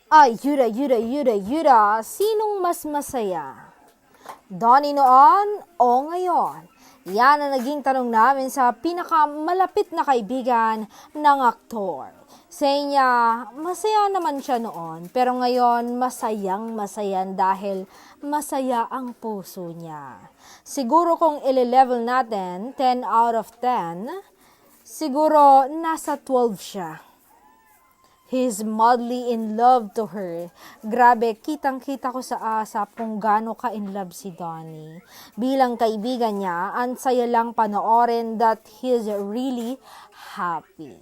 Ay, yuda, sinong mas masaya? Donnie noon o ngayon? Yan ang naging tanong namin sa pinakamalapit na kaibigan ng aktor. Sa niya, masaya naman siya noon, pero ngayon masayang masayan dahil masaya ang puso niya. Siguro kung ile-level natin, 10 out of 10, siguro nasa 12 siya. He's madly in love to her. Grabe, kitang-kita ko sa asap kung gaano ka-in love si Donnie. Bilang kaibigan niya, ang saya lang panoorin that he's really happy.